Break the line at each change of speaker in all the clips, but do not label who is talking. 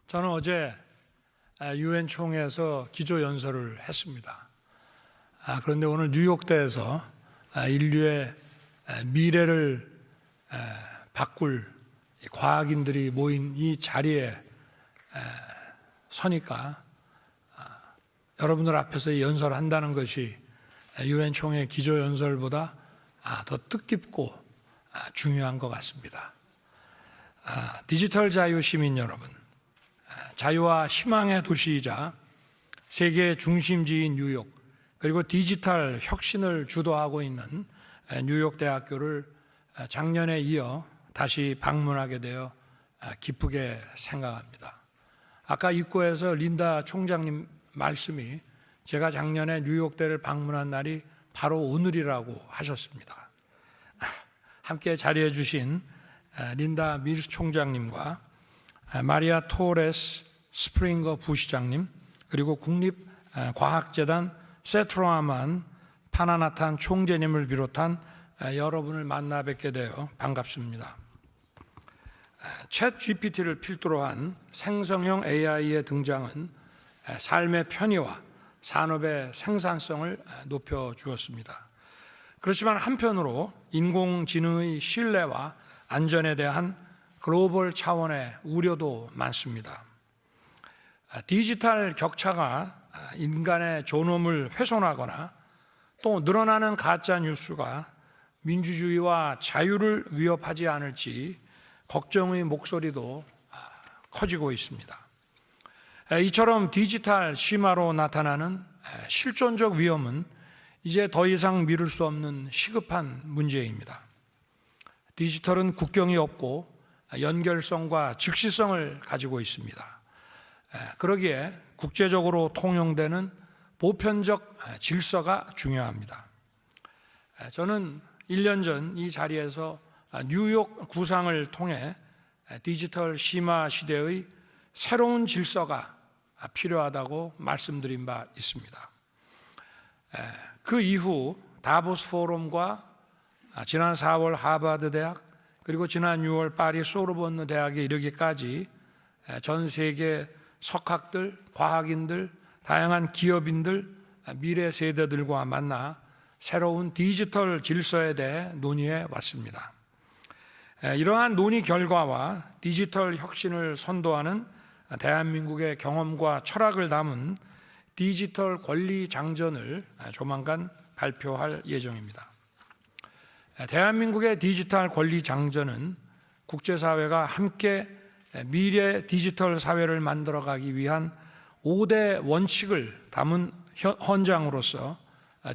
저는 어제 유엔 총회에서 기조연설을 했습니다. 그런데 오늘 뉴욕대에서 인류의 미래를 바꿀 과학인들이 모인 이 자리에 서니까 여러분들 앞에서 연설한다는 것이 유엔 총회 기조연설보다 더 뜻깊고 중요한 것 같습니다. 디지털 자유 시민 여러분, 자유와 희망의 도시이자 세계의 중심지인 뉴욕, 그리고 디지털 혁신을 주도하고 있는 뉴욕대학교를 작년에 이어 다시 방문하게 되어 기쁘게 생각합니다. 아까 입구에서 린다 총장님 말씀이 제가 작년에 뉴욕대를 방문한 날이 바로 오늘이라고 하셨습니다. 함께 자리해 주신 린다 밀스 총장님과 마리아 토레스 스프링거 부시장님, 그리고 국립과학재단 세트로아만 파나나탄 총재님을 비롯한 여러분을 만나 뵙게 되어 반갑습니다. 챗 GPT를 필두로 한 생성형 AI의 등장은 삶의 편의와 산업의 생산성을 높여주었습니다. 그렇지만 한편으로 인공지능의 신뢰와 안전에 대한 글로벌 차원의 우려도 많습니다. 디지털 격차가 인간의 존엄을 훼손하거나 또 늘어나는 가짜 뉴스가 민주주의와 자유를 위협하지 않을지 걱정의 목소리도 커지고 있습니다. 이처럼 디지털 심화로 나타나는 실존적 위험은 이제 더 이상 미룰 수 없는 시급한 문제입니다. 디지털은 국경이 없고 연결성과 즉시성을 가지고 있습니다. 그러기에 국제적으로 통용되는 보편적 질서가 중요합니다. 저는 1년 전 이 자리에서 뉴욕 구상을 통해 디지털 심화 시대의 새로운 질서가 필요하다고 말씀드린 바 있습니다. 그 이후 다보스 포럼과 지난 4월 하버드 대학, 그리고 지난 6월 파리 소르본느 대학에 이르기까지 전 세계 석학들, 과학인들, 다양한 기업인들, 미래 세대들과 만나 새로운 디지털 질서에 대해 논의해 왔습니다. 이러한 논의 결과와 디지털 혁신을 선도하는 대한민국의 경험과 철학을 담은 디지털 권리 장전을 조만간 발표할 예정입니다. 대한민국의 디지털 권리 장전은 국제사회가 함께 미래 디지털 사회를 만들어가기 위한 5대 원칙을 담은 헌장으로서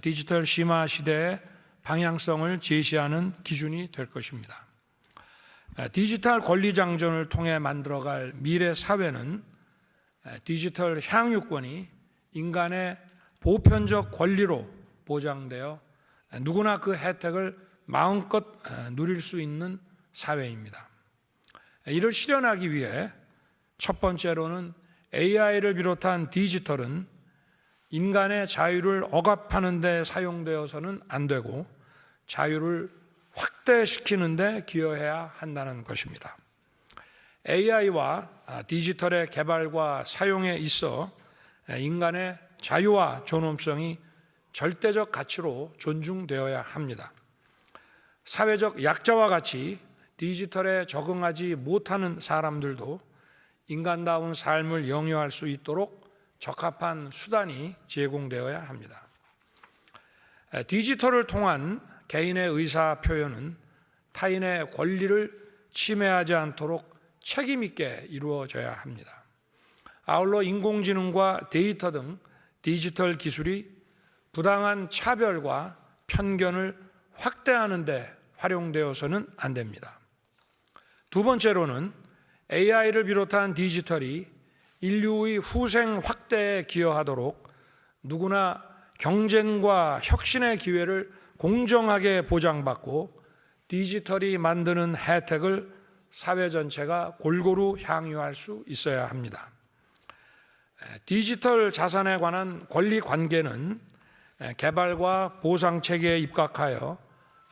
디지털 심화 시대의 방향성을 제시하는 기준이 될 것입니다. 디지털 권리 장전을 통해 만들어갈 미래 사회는 디지털 향유권이 인간의 보편적 권리로 보장되어 누구나 그 혜택을 마음껏 누릴 수 있는 사회입니다. 이를 실현하기 위해 첫 번째로는 AI를 비롯한 디지털은 인간의 자유를 억압하는 데 사용되어서는 안 되고 자유를 확대시키는 데 기여해야 한다는 것입니다. AI와 디지털의 개발과 사용에 있어 인간의 자유와 존엄성이 절대적 가치로 존중되어야 합니다. 사회적 약자와 같이 디지털에 적응하지 못하는 사람들도 인간다운 삶을 영위할 수 있도록 적합한 수단이 제공되어야 합니다. 디지털을 통한 개인의 의사 표현은 타인의 권리를 침해하지 않도록 책임 있게 이루어져야 합니다. 아울러 인공지능과 데이터 등 디지털 기술이 부당한 차별과 편견을 확대하는 데 활용되어서는 안 됩니다. 두 번째로는 AI를 비롯한 디지털이 인류의 후생 확대에 기여하도록 누구나 경쟁과 혁신의 기회를 공정하게 보장받고 디지털이 만드는 혜택을 사회 전체가 골고루 향유할 수 있어야 합니다. 디지털 자산에 관한 권리 관계는 개발과 보상 체계에 입각하여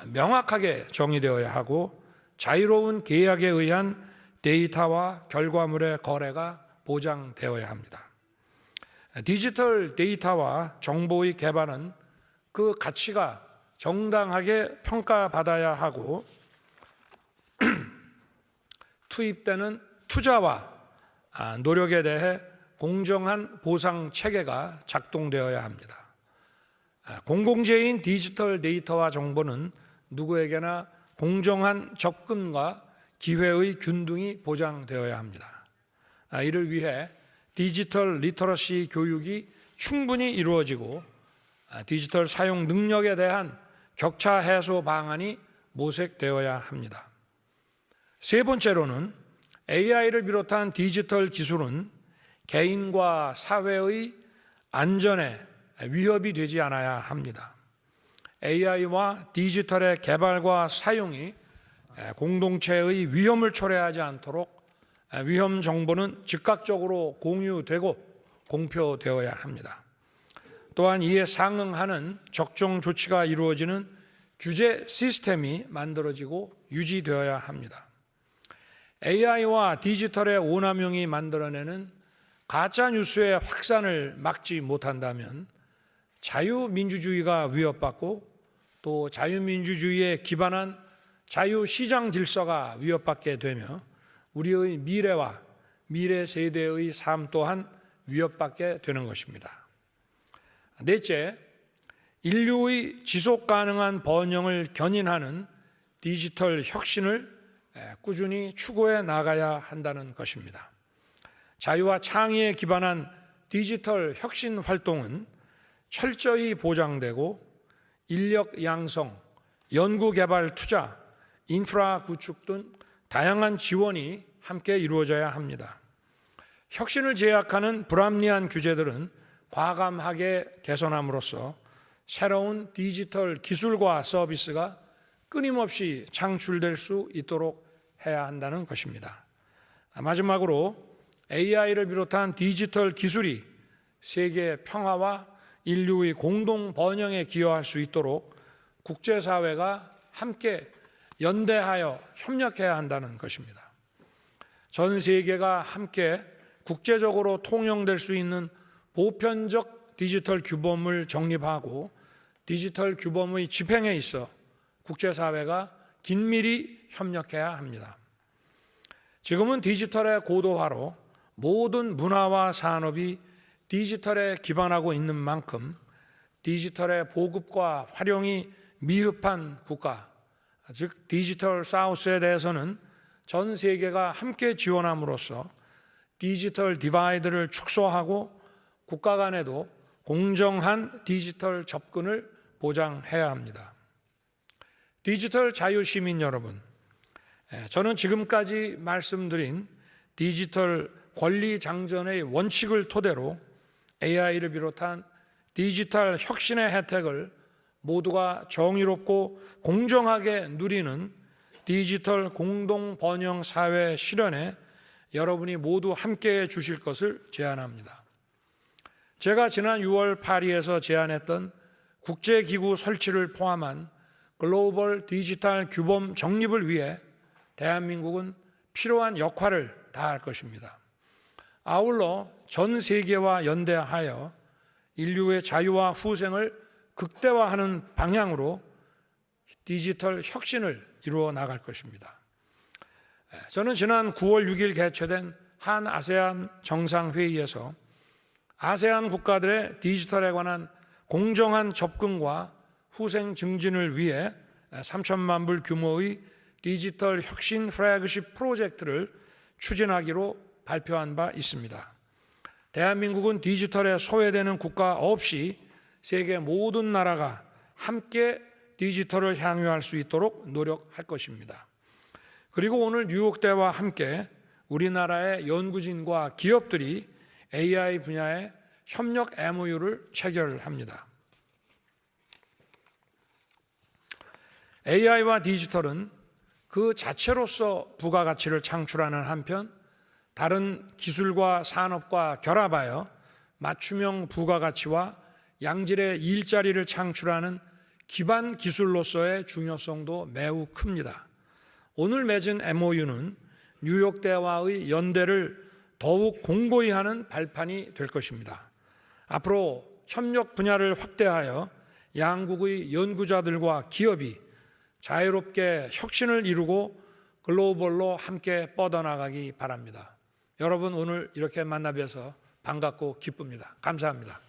명확하게 정의되어야 하고 자유로운 계약에 의한 데이터와 결과물의 거래가 보장되어야 합니다. 디지털 데이터와 정보의 개발은 그 가치가 정당하게 평가받아야 하고 투입되는 투자와 노력에 대해 공정한 보상 체계가 작동되어야 합니다. 공공재인 디지털 데이터와 정보는 누구에게나 공정한 접근과 기회의 균등이 보장되어야 합니다. 이를 위해 디지털 리터러시 교육이 충분히 이루어지고 디지털 사용 능력에 대한 격차 해소 방안이 모색되어야 합니다. 세 번째로는 AI를 비롯한 디지털 기술은 개인과 사회의 안전에 위협이 되지 않아야 합니다. AI와 디지털의 개발과 사용이 공동체의 위험을 초래하지 않도록 위험 정보는 즉각적으로 공유되고 공표되어야 합니다. 또한 이에 상응하는 적정 조치가 이루어지는 규제 시스템이 만들어지고 유지되어야 합니다. AI와 디지털의 오남용이 만들어내는 가짜 뉴스의 확산을 막지 못한다면 자유민주주의가 위협받고 또 자유민주주의에 기반한 자유시장 질서가 위협받게 되며 우리의 미래와 미래 세대의 삶 또한 위협받게 되는 것입니다. 넷째, 인류의 지속 가능한 번영을 견인하는 디지털 혁신을 꾸준히 추구해 나가야 한다는 것입니다. 자유와 창의에 기반한 디지털 혁신 활동은 철저히 보장되고 인력 양성, 연구개발 투자, 인프라 구축 등 다양한 지원이 함께 이루어져야 합니다. 혁신을 제약하는 불합리한 규제들은 과감하게 개선함으로써 새로운 디지털 기술과 서비스가 끊임없이 창출될 수 있도록 해야 한다는 것입니다. 마지막으로 AI를 비롯한 디지털 기술이 세계 평화와 인류의 공동 번영에 기여할 수 있도록 국제사회가 함께 연대하여 협력해야 한다는 것입니다. 전 세계가 함께 국제적으로 통용될 수 있는 보편적 디지털 규범을 정립하고 디지털 규범의 집행에 있어 국제사회가 긴밀히 협력해야 합니다. 지금은 디지털의 고도화로 모든 문화와 산업이 디지털에 기반하고 있는 만큼 디지털의 보급과 활용이 미흡한 국가, 즉 디지털 사우스에 대해서는 전 세계가 함께 지원함으로써 디지털 디바이드를 축소하고 국가 간에도 공정한 디지털 접근을 보장해야 합니다. 디지털 자유시민 여러분, 저는 지금까지 말씀드린 디지털 권리장전의 원칙을 토대로 AI를 비롯한 디지털 혁신의 혜택을 모두가 정의롭고 공정하게 누리는 디지털 공동 번영 사회 실현에 여러분이 모두 함께해 주실 것을 제안합니다. 제가 지난 6월 파리에서 제안했던 국제기구 설치를 포함한 글로벌 디지털 규범 정립을 위해 대한민국은 필요한 역할을 다할 것입니다. 아울러 전 세계와 연대하여 인류의 자유와 후생을 극대화하는 방향으로 디지털 혁신을 이루어 나갈 것입니다. 저는 지난 9월 6일 개최된 한 아세안 정상회의에서 아세안 국가들의 디지털에 관한 공정한 접근과 후생 증진을 위해 3천만 불 규모의 디지털 혁신 플래그십 프로젝트를 추진하기로 발표한 바 있습니다. 대한민국은 디지털에 소외되는 국가 없이 세계 모든 나라가 함께 디지털을 향유할 수 있도록 노력할 것입니다. 그리고 오늘 뉴욕대와 함께 우리나라의 연구진과 기업들이 AI 분야의 협력 MOU를 체결합니다. AI와 디지털은 그 자체로서 부가가치를 창출하는 한편 다른 기술과 산업과 결합하여 맞춤형 부가가치와 양질의 일자리를 창출하는 기반 기술로서의 중요성도 매우 큽니다. 오늘 맺은 MOU는 뉴욕대와의 연대를 더욱 공고히 하는 발판이 될 것입니다. 앞으로 협력 분야를 확대하여 양국의 연구자들과 기업이 자유롭게 혁신을 이루고 글로벌로 함께 뻗어나가기 바랍니다. 여러분, 오늘 이렇게 만나 뵈서 반갑고 기쁩니다. 감사합니다.